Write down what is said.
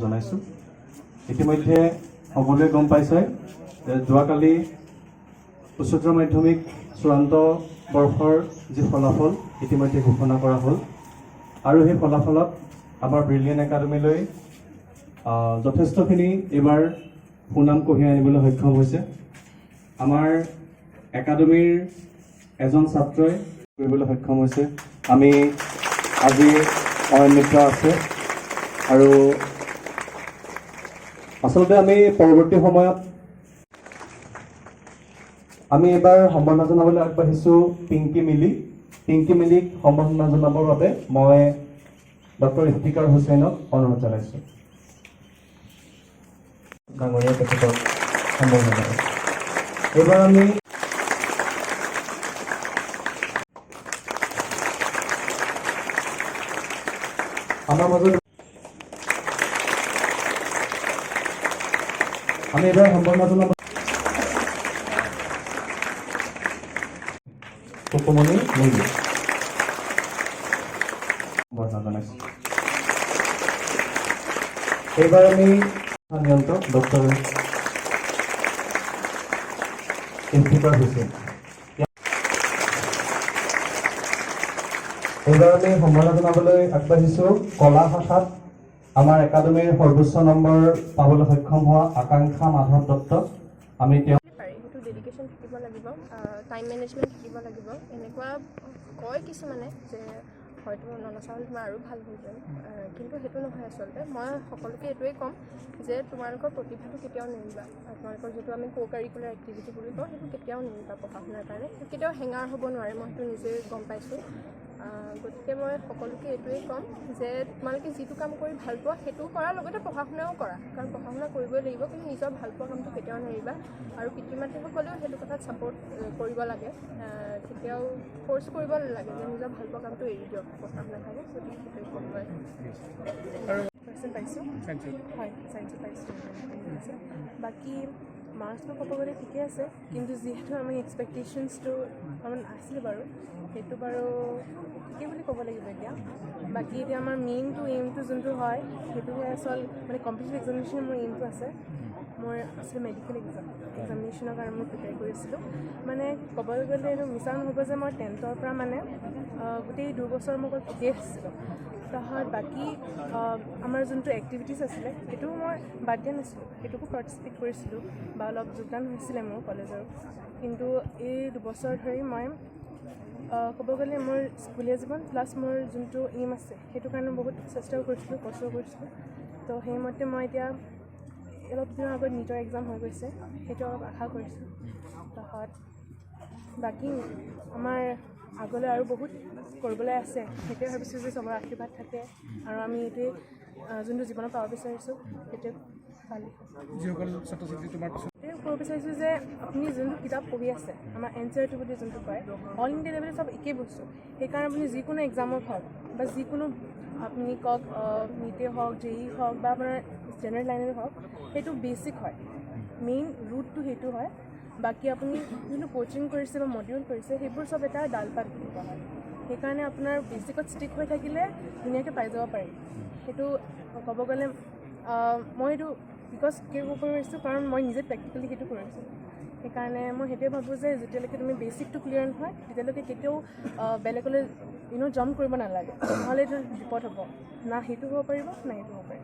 জনাইছোঁ। ইতিমধ্যে সকলোৱে গম পাইছে যে যোৱাকালি উচ্চতৰ মাধ্যমিক চূড়ান্ত বৰ্ষৰ যি ফলাফল ইতিমধ্যে ঘোষণা কৰা হ'ল আৰু সেই ফলাফলত আমাৰ ব্ৰিলিয়েণ্ট একাডেমীলৈ যথেষ্টখিনি এইবাৰ সুনাম কঢ়িয়াই আনিবলৈ সক্ষম হৈছে। আমাৰ একাডেমীৰ এজন ছাত্ৰই কৰিবলৈ সক্ষম হৈছে। আমি আজি অন্বিত আছে আৰু আচলতে আমি পৰৱৰ্তী সময়ত আমি এবাৰ সম্বৰ্ধনা জনাবলৈ আগবাঢ়িছোঁ পিংকি মিলিক সম্বৰ্ধনা জনাবৰ বাবে মই ডক্টৰ ইফতিকাৰ হুছেইনক অনুৰোধ জনাইছোঁ। ডাঙৰীয়া তেখেতক সম্বৰ্ধনা জনাইছোঁ। এইবাৰ আমি আমাৰ মাজত আমি এইবাৰ সম্বৰ্ধনা জনাব সুকুমণি মিলি সম্বৰ্ধনা জনাইছোঁ। এইবাৰ আমি নিয়ন্ত্ৰক ডক্টৰ ইফতিকাৰ হুছেইন। এইবাৰ আমি সম্বৰ্ধনা জনাবলৈ আগবাঢ়িছোঁ কলা শাখাত আমাৰ একাডেমীৰ সৰ্বোচ্চ নম্বৰ পাবলৈ সক্ষম হোৱা আকাংক্ষা মাধৱ দত্ত। আমি সেইটো ডেডিকেশ্যন থাকিব লাগিব, টাইম মেনেজমেণ্ট থাকিব লাগিব। এনেকুৱা কয় কিছুমানে যে হয়তো ননচা হ'লে তোমাৰ আৰু ভাল হৈ যায়, কিন্তু সেইটো নহয়। আচলতে মই সকলোকে এইটোৱেই ক'ম যে তোমালোকৰ প্ৰতিভাটো কেতিয়াও নেৰিবা। তোমালোকৰ যিটো আমি কো কাৰিকুলাৰ এক্টিভিটি বুলি কওঁ সেইটো কেতিয়াও নেৰিবা পঢ়া শুনাৰ কাৰণে। কেতিয়াও হেঙাৰ হ'ব নোৱাৰে, মই সেইটো নিজে গম পাইছোঁ। গতিকে মই সকলোকে এইটোৱেই ক'ম যে তোমালোকে যিটো কাম কৰি ভাল পোৱা সেইটো কৰাৰ লগতে পঢ়া শুনাও কৰা, কাৰণ পঢ়া শুনা কৰিবই লাগিব, কিন্তু নিজৰ ভাল পোৱা কামটো কেতিয়াও নেৰিবা। আৰু পিতৃ মাতৃসকলেও সেইটো কথাত ছাপোৰ্ট কৰিব লাগে, কেতিয়াও ফ'ৰ্চ কৰিব নালাগে যে নিজৰ ভাল পোৱা কামটো এৰি দিয়ক পঢ়া শুনা কাৰণে। গতিকে সেইটোৱে ক'ম মই। পাৰ্চেণ্ট পাইছোঁ, হয় চায়েন্সত পাইছোঁ। বাকী মাৰ্কছটো ক'ব গ'লে ঠিকে আছে, কিন্তু যিহেতু আমি এক্সপেক্টেশ্যনছটো অকণমান আছিলে বাৰু, সেইটো বাৰু ঠিকেই বুলি ক'ব লাগিব এতিয়া। বাকী এতিয়া আমাৰ এইমটো যোনটো হয় সেইটোহে আচল মানে কম্পিটিটিভ এক্সামিনেশ্যন মোৰ এইমটো আছে। মোৰ আচলতে মেডিকেল এক্সামিনেশ্যনৰ কাৰণে মই প্ৰিপেয়াৰ কৰিছিলোঁ। মানে ক'বলৈ গ'লে এইটো মিছা নহ'ব যে মই 10ৰ পৰা মানে গোটেই 2 বছৰ মই অকল পঢ়িয়ে আছিলোঁ। তাহাত বাকী আমাৰ যোনটো এক্টিভিটিছ আছিলে সেইটো মই বাদ দিয়া নাছিলোঁ, সেইটোকো পাৰ্টিচিপেট কৰিছিলোঁ বা অলপ যোগদান হৈছিলে মোৰ কলেজৰ। কিন্তু এই 2 বছৰ ধৰি মই ক'ব গ'লে মোৰ স্কুলীয়া জীৱন প্লাছ মোৰ যোনটো এইম আছে সেইটো কাৰণে বহুত চেষ্টাও কৰিছিলোঁ, কষ্ট কৰিছিলোঁ। তো সেইমতে মই এতিয়া অলপ দিনৰ আগত নিটৰ এক্সাম হৈ গৈছে, সেইটো অলপ আশা কৰিছোঁ। তাহাত বাকী আমাৰ আগলৈ আৰু বহুত কৰিবলৈ আছে, সেইটোৱে ভাবিছোঁ যে চবৰ আশীৰ্বাদ থাকে আৰু আমি এইটোৱে যোনটো জীৱনত পাব বিচাৰিছোঁ সেইটোৱে ভাল। যিসকল ছাত্ৰ ছাত্ৰী তোমাৰ ক'ব বিচাৰিছোঁ যে আপুনি যোনটো কিতাপ পঢ়ি আছে, আমাৰ NCERT বুলি যোনটো কয়, অল ইণ্ডিয়া লেভেলত চব একেই বস্তু। সেইকাৰণে আপুনি যিকোনো এক্সামত হওক বা যিকোনো আপুনি কওক নীটে হওক, JEE হওক বা আপোনাৰ জেনেৰেল লাইনেই হওক, সেইটো বেছিক হয়, মেইন ৰুটটো সেইটো হয়। বাকী আপুনি যোনটো কোচিং কৰিছে বা মডিউল কৰিছে সেইবোৰ চব এটা ডালপাত বুলি কোৱা হয়। সেইকাৰণে আপোনাৰ বেছিকত ষ্টিক হৈ থাকিলে ধুনীয়াকৈ পাই যাব পাৰি। সেইটো ক'ব গ'লে মই এইটো বিকজ কিয় ক'ব পাৰিছোঁ, কাৰণ মই নিজে প্ৰেক্টিকেলি সেইটো কৰিছোঁ। সেইকাৰণে মই সেইটোৱে ভাবোঁ যে যেতিয়ালৈকে তুমি বেছিকটো ক্লিয়াৰ নহয় তেতিয়ালৈকে কেতিয়াও বেলেগলৈ জাম্প কৰিব নালাগে, নহ'লে এইটো বিপদ হ'ব। না সেইটো হ'ব পাৰিব না এইটো হ'ব পাৰিব।